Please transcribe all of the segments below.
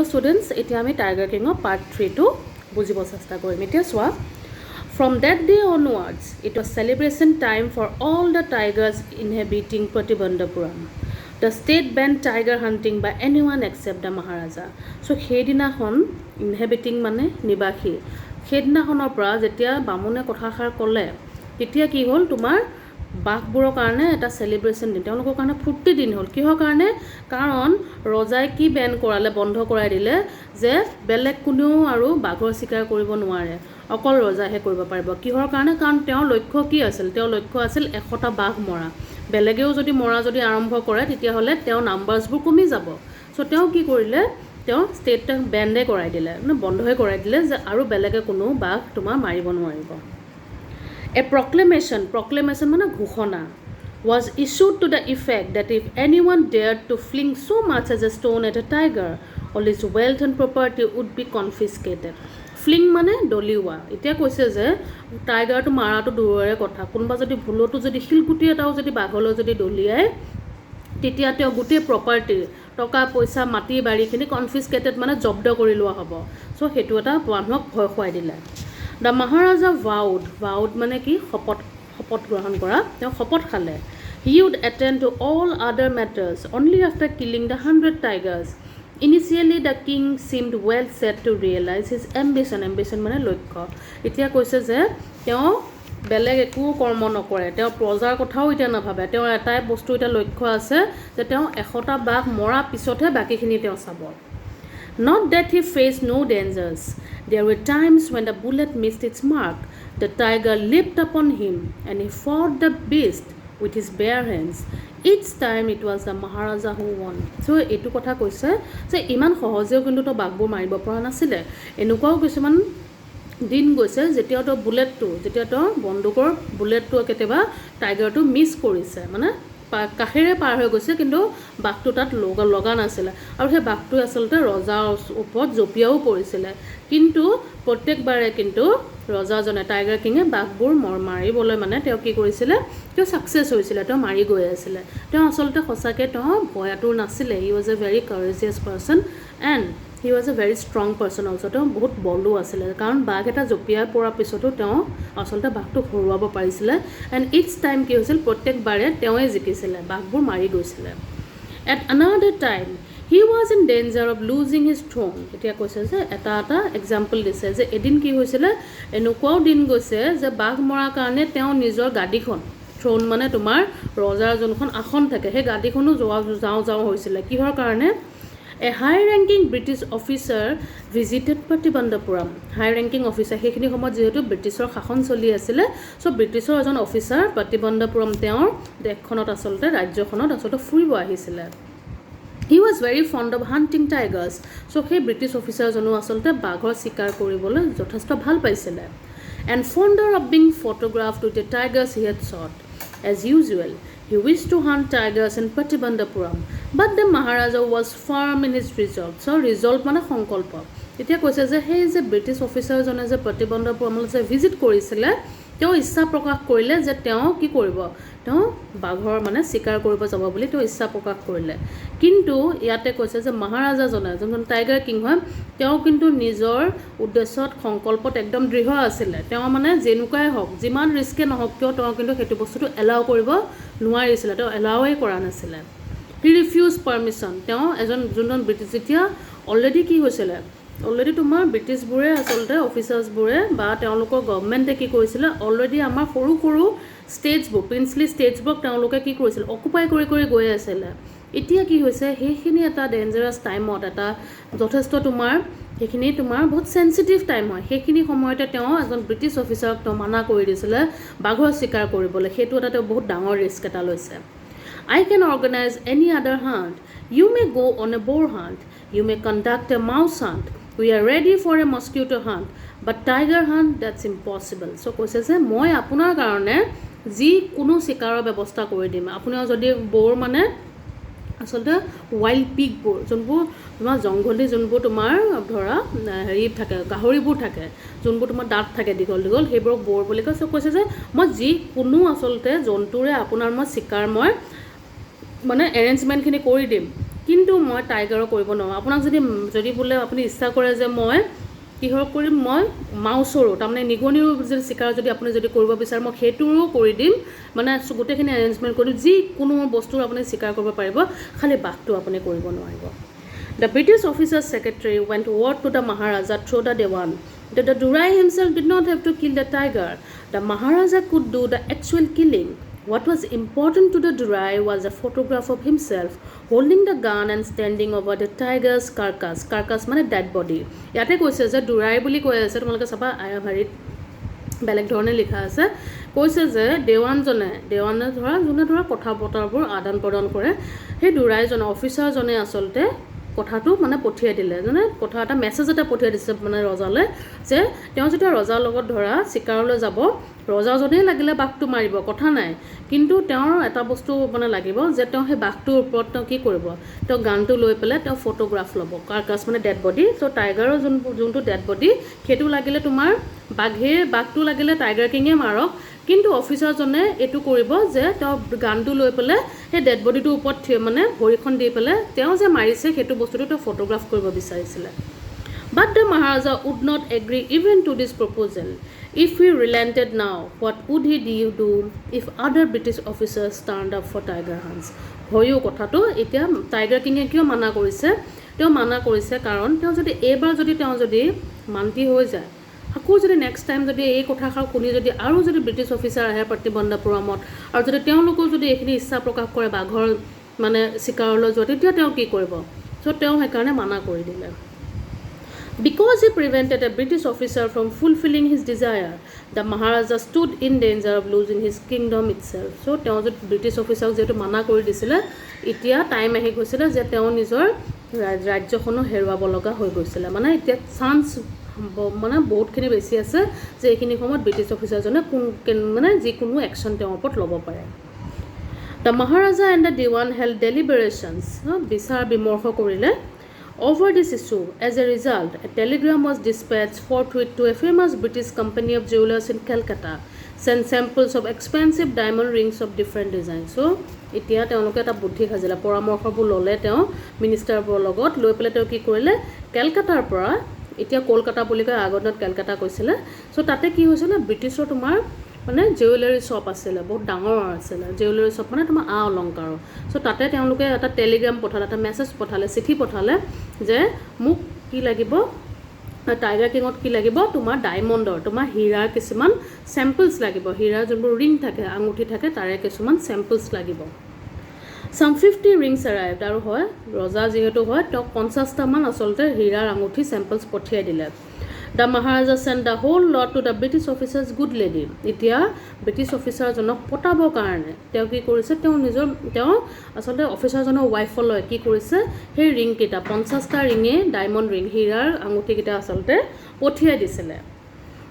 students, এতিয়া আমি tiger কিঙৰ part 3টো বুজিব চেষ্টা কৰিম। এতিয়া চোৱা, from that day onwards it was celebration time for all the tigers inhabiting Pratibandhapuram. The state banned tiger hunting by anyone except the Maharaja. So সেইদিনাখন inhabiting মানে নিবাসী, সেইদিনাখনৰ পৰা যেতিয়া বামুণে কথাষাৰ ক'লে তেতিয়া কি হ'ল, তোমাৰ বাঘবোৰৰ কাৰণে এটা সেলিব্ৰেশন দিন, তেওঁলোকৰ কাৰণে ফূৰ্তি দিন হ'ল। কিহৰ কাৰণে? কাৰণ ৰজাই কি বেন কৰালে, বন্ধ কৰাই দিলে যে বেলেগ কোনেও আৰু বাঘৰ চিকাৰ কৰিব নোৱাৰে, অকল ৰজাইহে কৰিব পাৰিব। কিহৰ কাৰণে? কাৰণ তেওঁৰ লক্ষ্য কি আছিল? তেওঁৰ লক্ষ্য আছিল 100টা বাঘ মৰা। বেলেগেও যদি মৰা যদি আৰম্ভ কৰে তেতিয়াহ'লে তেওঁৰ নাম্বাৰ্ছবোৰ কমি যাব। চ' তেওঁ কি কৰিলে, তেওঁ ষ্টেট বেণ্ডে কৰাই দিলে, মানে বন্ধই কৰাই দিলে যে আৰু বেলেগে কোনো বাঘ তোমাৰ মাৰিব নোৱাৰিব। A proclamation মানে ঘোষণা was issued to the effect that if anyone dared to fling so much as a stone at a tiger, all his wealth and property would be confiscated. Fling মানে দলিওৱা। এতিয়া কৈছে যে টাইগাৰটো মাৰাটো দূৰৰে কথা, কোনোবা যদি ভুলতো যদি শিলগুটি এটাও যদি বাঘলৈ যদি দলিয়ায় তেতিয়া তেওঁ গোটেই প্ৰপাৰ্টি, টকা পইচা মাটি বাৰীখিনি কনফিস্কেটেড মানে জব্দ কৰি লোৱা হ'ব। চ' সেইটো এটা মানুহক ভয় খুৱাই দিলে। দ্য মহাৰাজা ভাউড মানে কি? শপত গ্ৰহণ কৰা। তেওঁ শপত খালে। He would attend to all other matters only after killing the 100 tigers. Initially the king seemed well set to realize his ambition মানে লক্ষ্য। এতিয়া কৈছে যে তেওঁ বেলেগ একো কৰ্ম নকৰে, তেওঁ প্ৰজাৰ কথাও এতিয়া নাভাবে, তেওঁৰ এটাই বস্তু এতিয়া লক্ষ্য আছে যে তেওঁ 100টা বাঘ মৰাৰ পিছতহে বাকীখিনি তেওঁ চাব। Not that he faced no dangers. There were times when the bullet missed its mark. The tiger leaped upon him and he fought the beast with his bare hands. Each time it was the Maharaja who won. So এইটো কথা কৈছে যে ইমান সহজেও কিন্তু তো বাঘবোৰ মাৰিব পৰা নাছিলে। এনেকুৱাও কিছুমান দিন গৈছে যেতিয়া তো যেতিয়া তো বন্দুকৰ বুলেটটো কেতিয়াবা টাইগাৰটো মিছ কৰিছে, মানে কাষেৰে পাৰ হৈ গৈছে কিন্তু বাঘটো তাত লগা নাছিলে, আৰু সেই বাঘটো আচলতে ৰজাৰ ওপৰত জঁপিয়াও পৰিছিলে। কিন্তু প্ৰত্যেকবাৰে কিন্তু ৰজাজনে টাইগাৰ কিঙে বাঘবোৰ মাৰিবলৈ মানে তেওঁ কি কৰিছিলে, তেওঁ ছাকচেছ হৈছিলে, তেওঁ মাৰি গৈ আছিলে। তেওঁ আচলতে সঁচাকৈ তেওঁ ভয়াতুৰ নাছিলে। He was a very courageous person and he was a very strong person also. তেওঁ বহুত বলো আছিলে, কাৰণ বাঘ এটা জঁপিয়াই পৰাৰ পিছতো তেওঁ আচলতে বাঘটোক হৰুৱাব পাৰিছিলে। এণ্ড ইটছ টাইম কি হৈছিল, প্ৰত্যেকবাৰে তেওঁৱে জিকিছিলে, বাঘবোৰ মাৰি গৈছিলে। At another time he was in danger of losing his throne. এতিয়া কৈছে যে এটা এক্সাম্পল দিছে যে এদিন কি হৈছিলে, এনেকুৱাও দিন গৈছে যে বাঘ মৰাৰ কাৰণে তেওঁ নিজৰ গাদীখন, থ্ৰ'ন মানে তোমাৰ ৰজাৰ যোনখন আসন থাকে, সেই গাদীখনো যাওঁ হৈছিলে। কিহৰ কাৰণে? এ হাই ৰেংকিং ব্ৰিটিছ অফিচাৰ ভিজিটেড প্ৰতিবন্ধপুৰম। হাই ৰেংকিং অফিচাৰ, সেইখিনি সময়ত যিহেতু ব্ৰিটিছৰ শাসন চলি আছিলে, চ' ব্ৰিটিছৰ এজন অফিচাৰ প্ৰতিবন্ধপুৰম তেওঁৰ দেশখনত আচলতে ৰাজ্যখনত আচলতে ফুৰিব আহিছিলে। He was very fond of hunting tigers. So' সেই ব্ৰিটিছ অফিচাৰজনো আচলতে বাঘৰ চিকাৰ কৰিবলৈ যথেষ্ট ভাল পাইছিলে। And fonder of being photographed with the tigers he had shot. As usual he wished to hunt tigers in Pratibandhapuram, but the Maharaja was firm in his resolve. So resolve মানে সংকল্প। এতিয়া কৈছে যে সেই যে ব্ৰিটিছ অফিচাৰজনে যে প্ৰতিবন্ধপুৰমলৈ যে visit কৰিছিলে, তেওঁ ইচ্ছা প্ৰকাশ কৰিলে যে তেওঁ কি কৰিব, তেওঁ বাঘৰ মানে চিকাৰ কৰিব যাব বুলি তেওঁ ইচ্ছা প্ৰকাশ কৰিলে। কিন্তু ইয়াতে কৈছে যে মহাৰাজাজনে, যোনজন টাইগাৰ কিং হয়, তেওঁ কিন্তু নিজৰ উদ্দেশ্যত সংকল্পত একদম দৃঢ় আছিলে। তেওঁ মানে যেনেকুৱাই হওক, যিমান ৰিস্কে নহওক কিয়, তেওঁ কিন্তু সেইটো বস্তুটো এলাউ কৰিব নোৱাৰিছিলে, তেওঁ এলাউৱেই কৰা নাছিলে। হি ৰিফিউজ পাৰ্মিশ্যন। তেওঁ যোনজন ব্ৰিটিছ, যেতিয়া অলৰেডি কি হৈছিলে, অলৰেডি তোমাৰ ব্ৰিটিছবোৰে আচলতে অফিচাৰ্ছবোৰে বা তেওঁলোকৰ গভমেণ্টে কি কৰিছিলে, অলৰেডি আমাৰ সৰু সৰু ষ্টেটছবোৰ, প্ৰিন্সলি ষ্টেটছবোৰক তেওঁলোকে কি কৰিছিলে, অকুপাই কৰি গৈ আছিলে। এতিয়া কি হৈছে, সেইখিনি এটা ডেঞ্জাৰাছ টাইমত, এটা যথেষ্ট তোমাৰ সেইখিনি তোমাৰ বহুত চেঞ্চিটিভ টাইম হয়, সেইখিনি সময়তে তেওঁ এজন ব্ৰিটিছ অফিচাৰক তেওঁ মানা কৰি দিছিলে বাঘৰ চিকাৰ কৰিবলৈ। সেইটো এটা তেওঁ বহুত ডাঙৰ ৰিস্ক এটা লৈছে। I can organize any other hunt. You may go on a boar hunt. You may conduct a mouse hunt. We are ready for a mosquito hunt. But tiger hunt, that's impossible. So কৈছে যে মই আপোনাৰ কাৰণে যিকোনো চিকাৰৰ ব্যৱস্থা কৰি দিম। আপোনাৰ যদি boar মানে আচলতে ৱাইল্ড পিগবোৰ, যোনবোৰ তোমাৰ জংঘলী, যোনবোৰ তোমাৰ ধৰা হেৰি থাকে, গাহৰিবোৰ থাকে, যোনবোৰ তোমাৰ দাঁত থাকে দীঘল, সেইবোৰক boar বুলি কয়। চ' কৈছে যে মই যিকোনো আচলতে জন্তুৰে আপোনাৰ মই চিকাৰ মই মানে এৰেঞ্জমেণ্টখিনি কৰি দিম। কিন্তু মই টাইগাৰৰ কৰিব নোৱাৰোঁ আপোনাক যদি বোলে আপুনি ইচ্ছা কৰে যে মই কিহৰ কৰিম মই মাউচৰো তাৰমানে নিগনিৰো যদি চিকাৰ যদি আপুনি যদি কৰিব বিচাৰে মই সেইটোৰো কৰি দিম মানে গোটেইখিনি এৰেঞ্জমেণ্ট কৰি দিম যিকোনো বস্তুৰ আপুনি চিকাৰ কৰিব পাৰিব খালি বাঘটো আপুনি কৰিব নোৱাৰিব The British officer's secretary went word to the Maharaja through the Dewan that the Durai himself did not have to kill the tiger. The Maharaja could do the actual killing. What was important to the Durai was a photograph of himself holding the gun and standing over the tiger's carcass. Carcass means dead body. ইয়াতে কৈছে যে Durai বুলি কৈ আছে তোমালোকে চাবা আয়াভাৰীত বেলেগ ধৰণে লিখা আছে কৈছে যে দেৱানে ধৰা কথা বতৰাবোৰ আদান প্ৰদান কৰে সেই Duraiজনে অফিচাৰজনে আচলতে কথাটো মানে পঠিয়াই দিলে মানে কথা এটা মেছেজ এটা পঠিয়াই দিছে মানে ৰজালৈ যে তেওঁ যেতিয়া ৰজাৰ লগত ধৰা চিকাৰলৈ যাব ৰজাজনেই লাগিলে বাঘটো মাৰিব কথা নাই কিন্তু তেওঁৰ এটা বস্তু মানে লাগিব যে তেওঁ সেই বাঘটোৰ ওপৰত তেওঁ কি কৰিব তেওঁ গানটো লৈ পেলাই তেওঁ ফটোগ্ৰাফ ল'ব কাৰ্কাছ মানে ডেড বডি চ' টাইগাৰৰ যোনটো ডেড বডি সেইটো লাগিলে তোমাৰ বাঘটো লাগিলে টাইগাৰ কিঙে মাৰক কিন্তু অফিচাৰজনে এইটো কৰিব যে তেওঁ গানটো লৈ পেলাই সেই ডেড বডিটোৰ ওপৰত মানে ভৰিখন দি পেলাই তেওঁ যে মাৰিছে সেইটো বস্তুটো তেওঁ ফটোগ্ৰাফ কৰিব বিচাৰিছিলে But the Maharaja would not agree even to this proposal. If he relented now, what would he do if other British officers turned up for tiger hunts? হয়ো কথাটো এতিয়া টাইগাৰ কিঙে কিয় মানা কৰিছে তেওঁ মানা কৰিছে কাৰণ তেওঁ যদি এবাৰ যদি মান্তি হৈ যায় আকৌ যদি নেক্সট টাইম যদি এই কথাষাৰ শুনি যদি আৰু যদি ব্ৰিটিছ অফিচাৰ আহে প্ৰতিবন্ধপুৰমত আৰু যদি তেওঁলোকেও যদি এইখিনি ইচ্ছা প্ৰকাশ কৰে বাঘৰ মানে চিকাৰলৈ যোৱা তেতিয়া তেওঁ কি কৰিব চ' তেওঁ সেইকাৰণে মানা কৰি দিলে Because he prevented a British officer from fulfilling his desire, the Maharaja stood in danger of losing his kingdom itself. So, তেওঁ যে ব্ৰিটিছ অফিচাৰক যেটো মানা কৰি দিছিলে এতিয়া টাইম আহি গৈছিলে যে তেওঁ নিজৰ ৰাজ্যখনো হেৰুৱাব লগা হৈ গৈছিলে মানে এতিয়া চান্স মানে বহুতখিনি বেছি আছে যে এইখিনি সময়ত ব্ৰিটিছ অফিচাৰজনে মানে যিকোনো একশ্যন তেওঁৰ ওপৰত ল'ব পাৰে The Maharaja and the Dewan held deliberations বিচাৰ বিমৰ্শ কৰিলে Over this issue, as a result, a telegram was dispatched forthwith to a famous British company of jewelers in Calcutta, sent samples of expensive diamond rings of different designs. So, এতিয়া তেওঁলোকে এটা বুদ্ধি খাজিলে পৰামৰ্শবোৰ ল'লে তেওঁ মিনিষ্টাৰবোৰৰ লগত লৈ পেলাই তেওঁ কি কৰিলে কেলকাতাৰ পৰা এতিয়া কলকাতা বুলি কয় আগৰ দিনত কেলকাতা কৈছিলে চ' তাতে কি হৈছিলে ব্ৰিটিছৰ তোমাৰ মানে জুৱেলাৰী শ্বপ আছিলে বহুত ডাঙৰ আছিলে জুৱেলাৰী শ্বপ মানে তোমাৰ অলংকাৰ চ' তাতে তেওঁলোকে এটা টেলিগ্ৰাম পঠালে এটা মেছেজ পঠালে চিঠি পঠালে যে মোক কি লাগিব টাইগাৰ কিঙত কি লাগিব তোমাৰ ডায়মণ্ডৰ তোমাৰ হীৰাৰ কিছুমান চেম্পলছ লাগিব হীৰাৰ যোনবোৰ ৰিং থাকে আঙুঠি থাকে তাৰে কিছুমান চেম্পলছ লাগিব Some 50 rings arrived আৰু হয় ৰজা যেহেতু হয় তেওঁ 50টা মান আচলতে হীৰাৰ আঙুঠি চেম্পলছ পঠিয়াই দিলে The Maharaja sent the whole lot to the British officer's good lady. এতিয়া ব্ৰিটিছ অফিচাৰজনক পটাবৰ কাৰণে তেওঁ কি কৰিছে তেওঁ আচলতে অফিচাৰজনৰ ৱাইফলৈ কি কৰিছে সেই ৰিংকেইটা 50টা ৰিঙে ডায়মণ্ড ৰিং হীৰাৰ আঙুঠিকেইটা আচলতে পঠিয়াই দিছিলে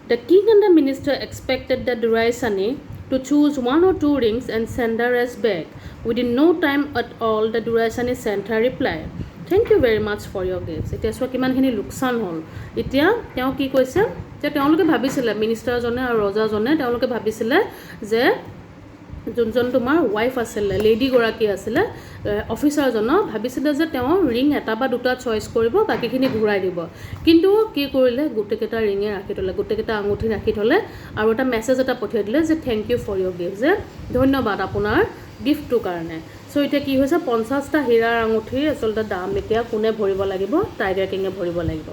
The king and the minister expected the Durai Sani to choose 1 or 2 rings and send her as back. Within no time at all, the Durai Sani sent her reply. Thank you very much for your gifts. এতিয়া চোৱা কিমানখিনি লোকচান হ'ল এতিয়া তেওঁ কি কৈছে যে তেওঁলোকে ভাবিছিলে মিনিষ্টাৰজনে আৰু ৰজাজনে তেওঁলোকে ভাবিছিলে যে যোনজন তোমাৰ ৱাইফ আছিলে লেডিগৰাকী আছিলে অফিচাৰজনক ভাবিছিলে যে তেওঁ ৰিং এটা বা দুটা চইচ কৰিব বাকীখিনি ঘূৰাই দিব কিন্তু কি কৰিলে গোটেইকেইটা ৰিঙে ৰাখি থ'লে গোটেইকেইটা আঙুঠি ৰাখি থ'লে আৰু এটা মেছেজ এটা পঠিয়াই দিলে যে thank you for your gift যে ধন্যবাদ আপোনাৰ গিফ্টটোৰ কাৰণে চ' এতিয়া কি হৈছে 50টা হীৰাৰ আঙুঠি আচলতে দাম এতিয়া কোনে ভৰিব লাগিব টাইগাৰ কিঙে ভৰিব লাগিব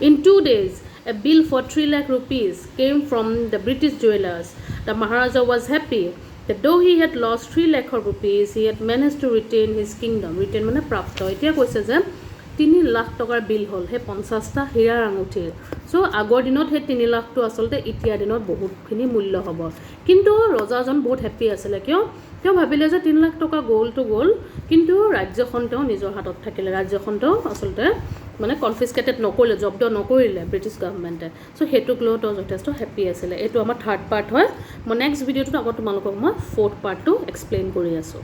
In 2 days, a bill for 3 lakh rupees came from the British jewelers. The Maharaja was happy that though he had lost 3 lakh rupees, he had managed to retain his kingdom. Retain মানে প্ৰাপ্ত এতিয়া কৈছে যে 3 লাখ টকাৰ বিল হ'ল সেই 50টা হীৰাৰ আঙুঠিৰ চ' আগৰ দিনত সেই 3 লাখটো আচলতে এতিয়া দিনত বহুতখিনি মূল্য হ'ব কিন্তু ৰজাজন বহুত হেপ্পী আছিলে কিয় তেওঁ ভাবিলে যে 3 লাখ টকা গ'লটো গ'ল কিন্তু ৰাজ্যখন তেওঁ নিজৰ হাতত থাকিলে ৰাজ্যখন তেওঁ আচলতে মানে কনফিস্কেটেড নকৰিলে জব্দ নকৰিলে ব্ৰিটিছ গভৰ্ণমেণ্টে চ' সেইটোক লৈ তেওঁ যথেষ্ট হেপ্পী আছিলে এইটো আমাৰ থাৰ্ড পাৰ্ট হয় মই নেক্সট ভিডিঅ'টোত আকৌ তোমালোকক মই ফ'ৰ্থ পাৰ্টটো এক্সপ্লেইন কৰি আছোঁ